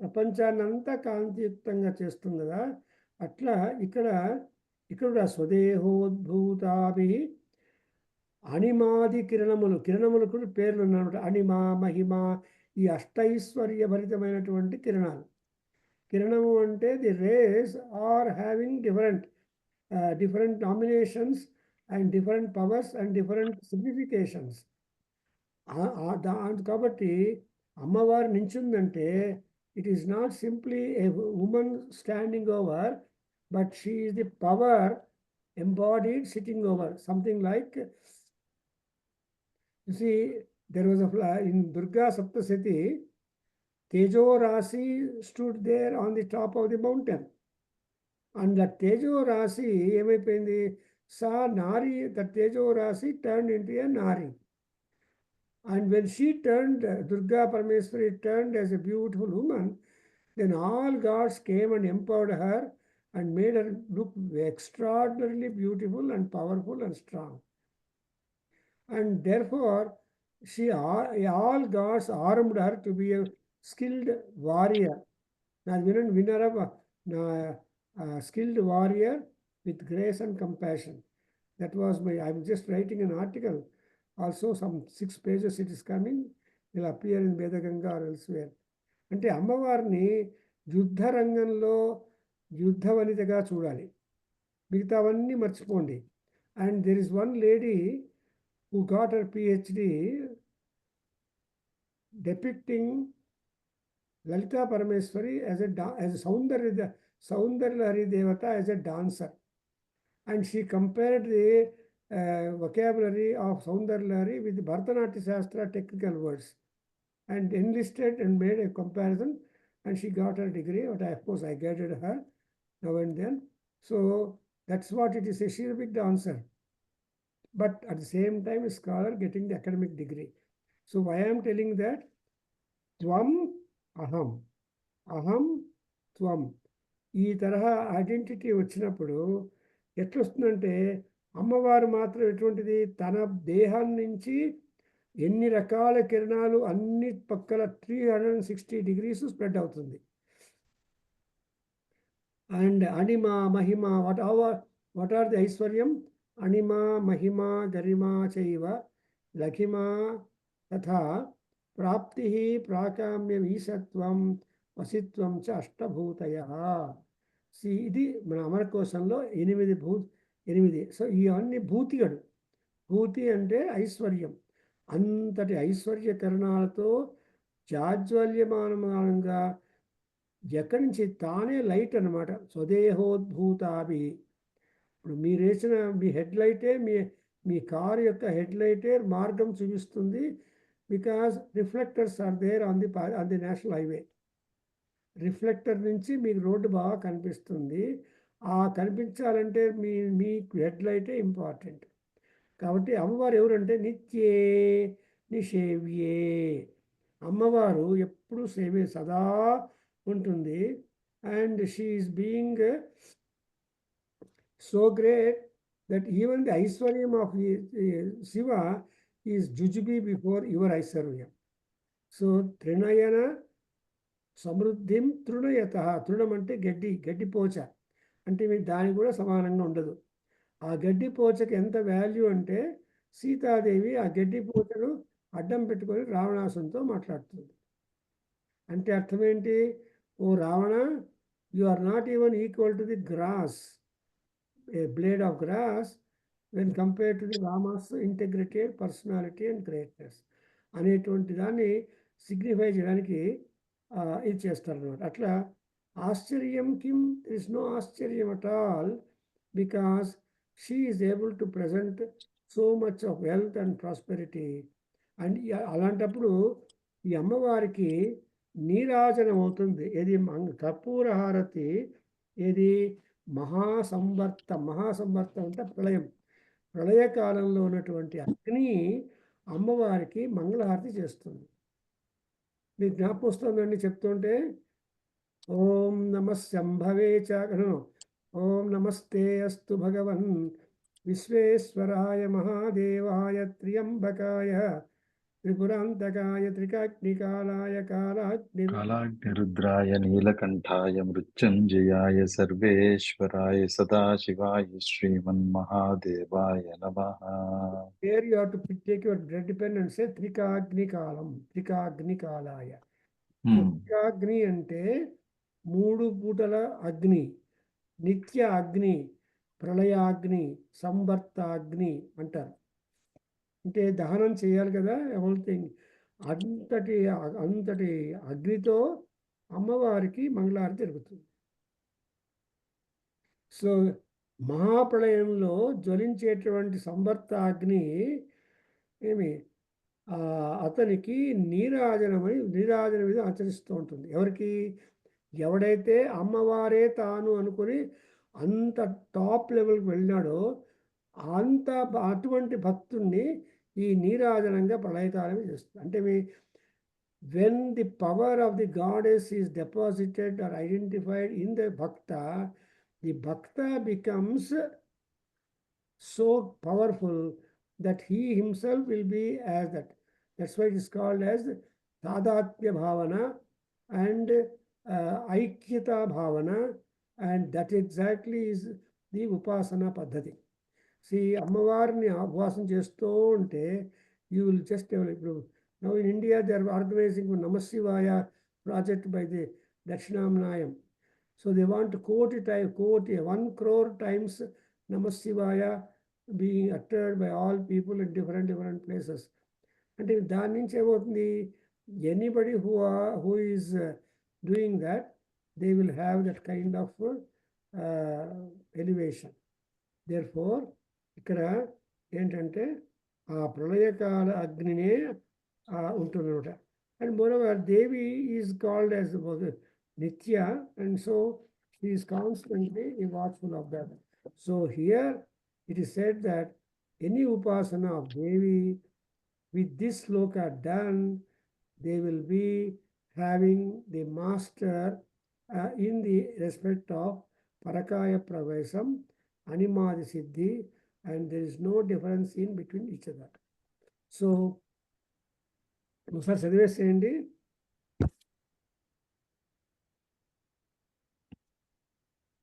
ప్రపంచాన్ని అంతా కాంతియుక్తంగా చేస్తుంది కదా. అట్లా ఇక్కడ కూడా స్వదేహోద్భూతాభి అణిమాది కిరణములు కూడా పేర్లు ఉన్నమాట. అణిమ, మహిమ, ఈ అష్టైశ్వర్య భరితమైనటువంటి కిరణాలు. కిరణము అంటే the rays are having different nominations and different powers and different significations. కాబట్టి అమ్మవారు నించుందంటే it is not simply a woman standing over, but she is the power embodied sitting over, something like, you see, there was in Durga Saptasati, Tejo Rasi stood there on the top of the mountain. And that Tejo Rasi, ఏమైపోయింది, sa Nari, that Tejo Rasi turned into a Nari. And when she turned, Durga Parameswari turned as a beautiful woman, then all gods came and empowered her and made her look extraordinarily beautiful and powerful and strong. And therefore, all gods armed her to be a skilled warrior. Now, winner of skilled warrior with grace and compassion. That was I'm just writing an article. Also, some 6 pages it is coming. It will appear in Vedaganga or elsewhere. అంటే అమ్మవారిని యుద్ధ రంగంలో యుద్ధ వనితగా చూడాలి, మిగతావన్నీ మర్చిపోండి. And there is one lady who got her PhD depicting Lalita Parameswari as a Saundarya Devata as a dancer. And she compared the vocabulary of Saundarya with the Bharatanatyam Shastra technical words and enlisted and made a comparison, and she got her degree. But of course I guided her now and then. So that's what it is. She is a big dancer, but at the same time a scholar getting the academic degree. So why I am telling that, Tvam Aham, Aham Tvam, ఈ తరహా identity వచ్చినప్పుడు ఎట్లొస్తుందంటే అమ్మవారు మాత్రం ఎటువంటిది, తన దేహం నుంచి ఎన్ని రకాల కిరణాలు అన్ని పక్కల 360 degrees స్ప్రెడ్ అవుతుంది. అండ్ అణిమ, మహిమ, వాట్ ఆర్ ది ఐశ్వర్యం, అణిమ, మహిమ, గరిమ చైవ లఘిమ తథా ప్రాప్తి ప్రాకామ్యం ఈశత్వం వసిత్వం చ అష్టభూతయః. ఇది మన అమరకోశంలో 8. సో ఇవన్నీ భూతిగడు. భూతి అంటే ఐశ్వర్యం. అంతటి ఐశ్వర్య కిరణాలతో జాజ్వల్యమానంగా ఎక్కడి నుంచి తానే లైట్ అనమాట. స్వదేహోద్భూతాభి. ఇప్పుడు మీరు వేసిన మీ హెడ్లైటే మీ కారు యొక్క హెడ్లైటే మార్గం చూపిస్తుంది. Because reflectors are there on the national highway. Reflector నుంచి మీకు రోడ్డు బాగా కనిపిస్తుంది. ఆ కనిపించాలంటే మీ హెడ్లైటే ఇంపార్టెంట్. కాబట్టి అమ్మవారు ఎవరంటే నిత్యే నిషేవ్యే. అమ్మవారు ఎప్పుడు సేవే సదా ఉంటుంది. And she is being so great that even the ఐశ్వర్యం ఆఫ్ శివ ఈజ్ జుజుబి బిఫోర్ యువర్ ఐశ్వర్యం. సో త్రినయన సమృద్ధిం తృణయత. తృణం అంటే గడ్డిపోచ అంటే మీకు దానికి కూడా సమానంగా ఉండదు. ఆ గడ్డిపోచకి ఎంత వాల్యూ అంటే సీతాదేవి ఆ గడ్డిపోచను అడ్డం పెట్టుకొని రావణాసునితో మాట్లాడుతుంది. అంటే అర్థం ఏంటి, ఓ Ravana, you are not even equal to the grass, a blade of grass, when compare to the Rama's integrity, personality and greatness అనేటువంటి దాన్ని సిగ్నిఫై చేయడానికి ఇది చేస్తారన్నమాట. అట్లా ఆశ్చర్యం కిం, దర్ ఇస్ నో ఆశ్చర్యం at all, because she is able to present so much of wealth and prosperity. And అలాంటప్పుడు ఈ అమ్మవారికి నీరాజనం అవుతుంది. ఏది కర్పూర హారతి, ఏది మహాసంవర్త అంటే ప్రళయం. ప్రళయకాలంలో ఉన్నటువంటి అగ్ని అమ్మవారికి మంగళహారతి చేస్తుంది. మీకు జ్ఞాపకం వస్తుందండి చెప్తుంటే, ఓం నమ శంభవే చ ఓం నమస్తే అస్తు భగవన్ విశ్వేశ్వరాయ మహాదేవాయ త్ర్యంబకాయ త్రిపురాంతకాయ త్రికాగ్నికాలాయ కాలాగ్నిరుద్రాయ నీలకంఠాయ మృత్యుంజయాయ సర్వేశ్వరాయ సదాశివాయ శ్రీమన్మహాదేవాయ నమః. Here you have to take your dread pen and say త్రికాగ్నికాలం, త్రికాగ్నికాలాయ. త్రికాగ్ని అంటే 3 పూటల అగ్ని, నిత్య అగ్ని, ప్రళయాగ్ని, సంవర్తాగ్ని అంటారు. అంటే దహనం చేయాలి కదా ఎవ్రీథింగ్. అంతటి అగ్నితో అమ్మవారికి మంగళహారతి జరుగుతుంది. సో మహాప్రళయంలో జ్వలించేటువంటి సంవర్త అగ్ని అతనికి నీరాజన విధం ఆచరిస్తూ ఉంటుంది. ఎవరికి? ఎవడైతే అమ్మవారే తాను అనుకుని అంత టాప్ లెవెల్కి వెళ్ళినాడో అటువంటి భక్తుణ్ణి ఈ నీరాజనంగా ప్రళయకాలం చేస్తుంది. అంటే when the power of the goddess is deposited or identified in the bhakta becomes so powerful that he himself will be as that. That's why it is called as Tadatmya Bhavana and Aikyata Bhavana, and that exactly is the Upasana Paddhati. See, అమ్మవారిని ఉపవాసం చేస్తూ ఉంటే you will just develop. Now in India they are organizing a Namah Shivaya project by the Dakshinamnayam. So they want to quote 1 crore times Namah Shivaya being uttered by all people in different places. అంటే దాని నుంచి ఏమవుతుంది, anybody who is doing that, they will have that kind of elevation. Therefore ఇక్కడ ఏంటంటే ఆ ప్రళయకాల అగ్నినే ఉంటుందన్నమాట. And moreover Devi is called as Nitya, and so she is constantly watchful of that. So here it is said that any upasana of Devi with this sloka done, they will be having the master in the respect of Parakaya Pravesam, Animadi Siddhi, and there is no difference in between each other. So, ఒకసారి చదివేసేయండి.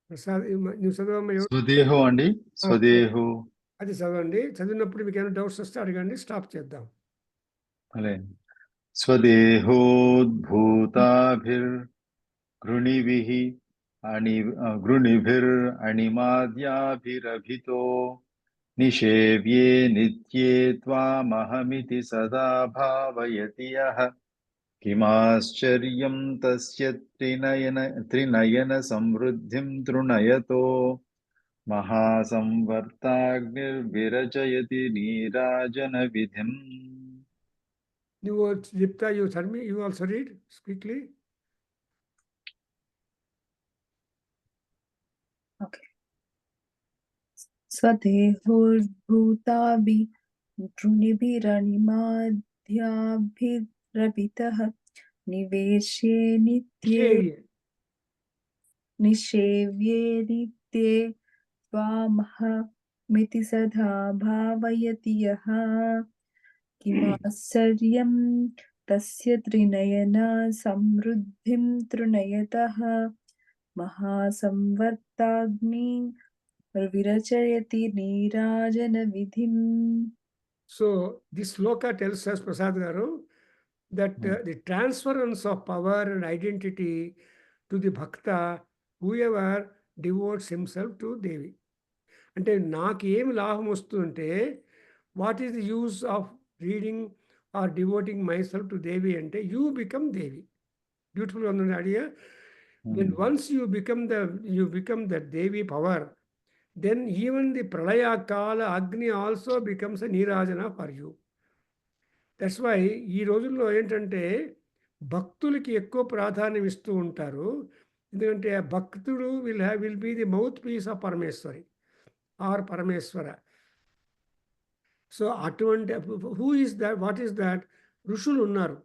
ప్రసాద్ నువ్వు చదవమ్మా. స్వదేహో అండి, స్వదేహో అది చదవండి. చదివినప్పుడు మీకు ఏమైనా doubts వస్తే అడగండి, స్టాప్ చేద్దాం. అలే స్వదేహోద్భూతాభిర్గృణిభిః గృణిభిరణిమాద్యాభిరభితో నిషేవ్యే నిత్యే త్వామహమితి సదా భావయతి యః కిమాశ్చర్యం తస్య త్రినయన సమృద్ధిం తృణయతో మహాసంవర్తాగ్నిర్విరచయతి నీరాజన విధిం. నువ్వు చెప్తా, you also read quickly. Okay. స్వదేహోద్భూతాభిర్గృణిభిరణిమాద్యాభిరపితః నిషేవ్యే నిత్యే త్వామహమితి సదా భావయతి యః కిమాశ్చర్యం తస్య Trinayana సమృద్ధిం తృణయతః మహాసంవర్తాగ్ని విరచయతి నీరాజన విధిం. So this sloka tells us, Prasad garu, that the transference of power and identity to the bhakta, whoever devotes himself to Devi. అంటే నాకు ఏమి లాభం వస్తుందంటే, what is the use of reading or devoting myself to Devi అంటే you become Devi. బ్యూటిఫుల్గా ఉంది idea. Then once you become the Devi power, then even the Pralaya Kala Agni also becomes a Nirajana for you. That's why ఈ రోజుల్లో ఏంటంటే భక్తులకి ఎక్కువ ప్రాధాన్యం ఇస్తూ ఉంటారు. ఎందుకంటే ఆ భక్తుడు will be the mouthpiece of Parameshwari or Parameshwara. So అటువంటి who is that, what is that? ఋషులు ఉన్నారు,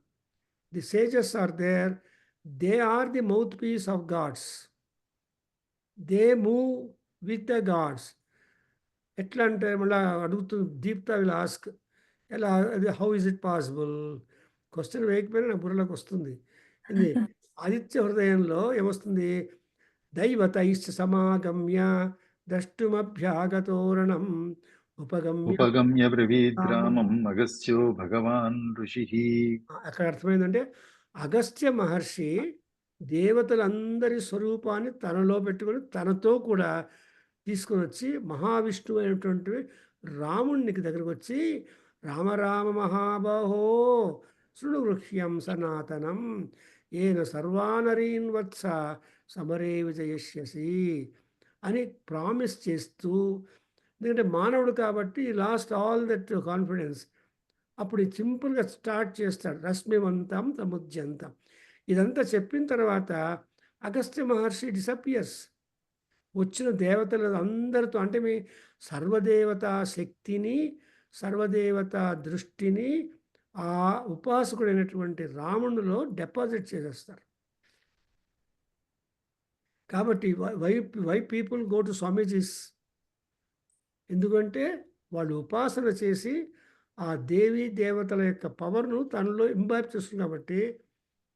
the sages are there, they are the mouthpiece of gods, they move with the gods. ఎట్లా అంటే మళ్ళీ అడుగుతూ దీప్త విల్ ఆస్క్, ఎలా అది how is it possible? Question వేయకపోయినా నా బుర్రలోకి వస్తుంది. ఇది ఆదిత్య హృదయంలో ఏమొస్తుంది? దైవతైశ్చ సమాగమ్య ద్రష్టుమభ్యాగతోరణం ఉపగమ్య. ఉపగమ్య బ్రవీద్రామం అగస్త్యో భగవాన్ ఋషిః. అక్కడ అర్థమైందంటే అగస్త్య మహర్షి దేవతలందరి స్వరూపాన్ని తనలో పెట్టుకొని తనతో కూడా తీసుకొని వచ్చి మహావిష్ణువు అయినటువంటి రామునికి దగ్గరకు వచ్చి, రామ రామ మహాబాహో శృణు గృహ్యం సనాతనం ఏన సర్వానరీన్ వత్స సమరే విజయష్యసి అని ప్రామిస్ చేస్తూ, ఎందుకంటే మానవుడు కాబట్టి లాస్ట్ ఆల్ దట్ కాన్ఫిడెన్స్. అప్పుడు సింపుల్గా స్టార్ట్ చేస్తాడు, రశ్మివంతం సముద్యంతం. ఇదంతా చెప్పిన తర్వాత అగస్త్య మహర్షి డిసపియర్స్. వచ్చిన దేవతలు అందరితో, అంటే మీ సర్వదేవతా శక్తిని, సర్వదేవతా దృష్టిని ఆ ఉపాసకుడైనటువంటి రామునిలో డిపాజిట్ చేసేస్తారు. కాబట్టి why people go to swamijis? ఎందుకంటే వాళ్ళు ఉపాసన చేసి ఆ దేవీ దేవతల యొక్క పవర్ను తనలో ఇంబైబ్ చేస్తుంది కాబట్టి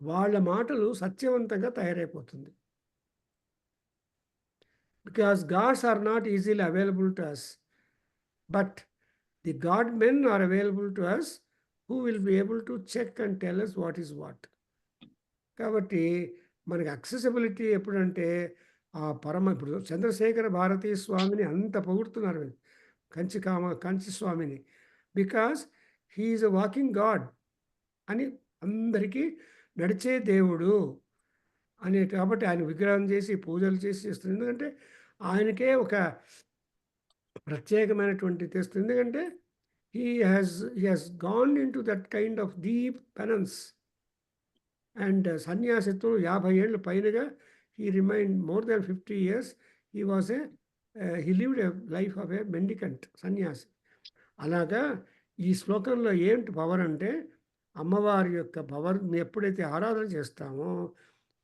వాళ్ళ మాటలు సత్యవంతంగా తయారైపోతుంది. Because gods are not easily available to us, but the God men are available to us who will be able to check and tell us what is what. కాబట్టి మనకి అక్సెసిబిలిటీ ఎప్పుడంటే ఆ ఇప్పుడు చంద్రశేఖర భారతీ స్వామిని అంత పొగుడుతున్నారు కంచి స్వామిని, because he is a walking God అని అందరికీ నడిచే దేవుడు అని. కాబట్టి ఆయన విగ్రహం చేసి పూజలు చేసి చేస్తుంది. ఎందుకంటే ఆయనకే ఒక ప్రత్యేకమైనటువంటి తెస్తుంది. ఎందుకంటే he has gone into that kind of deep penance and సన్యాసిత్వం 50 ఏళ్ళు పైనగా he remained more than 50 years. he lived a life of a mendicant సన్యాసి. అలాగా ఈ శ్లోకంలో ఏంటి పవర్ అంటే, అమ్మవారి యొక్క పవర్ని ఎప్పుడైతే ఆరాధన చేస్తామో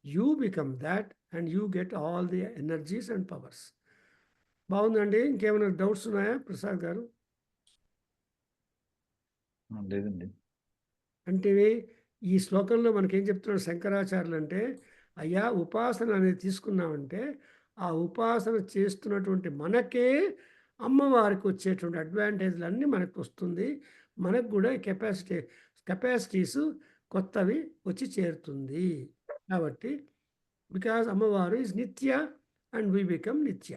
you become that and you get all the energies and powers. బాగుందండి. ఇంకేమైనా డౌట్స్ ఉన్నాయా ప్రసాద్ గారు? లేదండి. అంటే ఈ శ్లోకంలో మనకేం చెప్తున్నాడు శంకరాచార్యులు అంటే, అయ్యా ఉపాసన అనేది తీసుకున్నామంటే ఆ ఉపాసన చేస్తున్నటువంటి మనకే అమ్మవారికి వచ్చేటువంటి అడ్వాంటేజ్లు అన్నీ మనకు వస్తుంది. మనకు కూడా కెపాసిటీస్ కొత్తవి వచ్చి చేరుతుంది. కాబట్టి బికాజ్ అమ్మవారు ఈజ్ నిత్య అండ్ వీ బికమ్ నిత్య.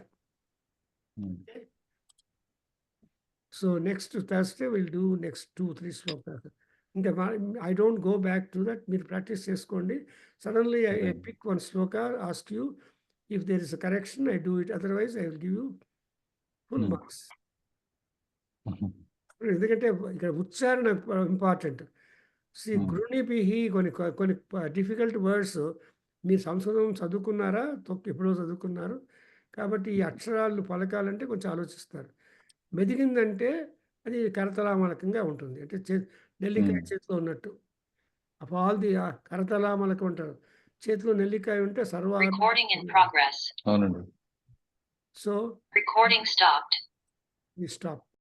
So next Thursday will do next 2-3 శ్లోకాలు. ఇంకా I don't go back to that. మీరు ప్రాక్టీస్ చేసుకోండి. సడన్లీ ఐ పిక్ వన్ శ్లోక, ask you if there is a correction, I do it, otherwise I will give you full marks. ఎందుకంటే ఇక్కడ ఉచ్చారణ important. గృణిపిహి కొన్ని difficult words మీరు సంస్కృతం చదువుకున్నారా, ఎప్పుడో చదువుకున్నారు కాబట్టి ఈ అక్షరాలు పలకాలంటే కొంచెం ఆలోచిస్తారు. మెదిగిందంటే అది కరతలామలకంగా ఉంటుంది, అంటే నెల్లికాయ చేతిలో ఉన్నట్టు. ఆల్ ది కరతలామలకం అంటారు. చేతిలో నెల్లికాయ ఉంటే అవునండి. So stop.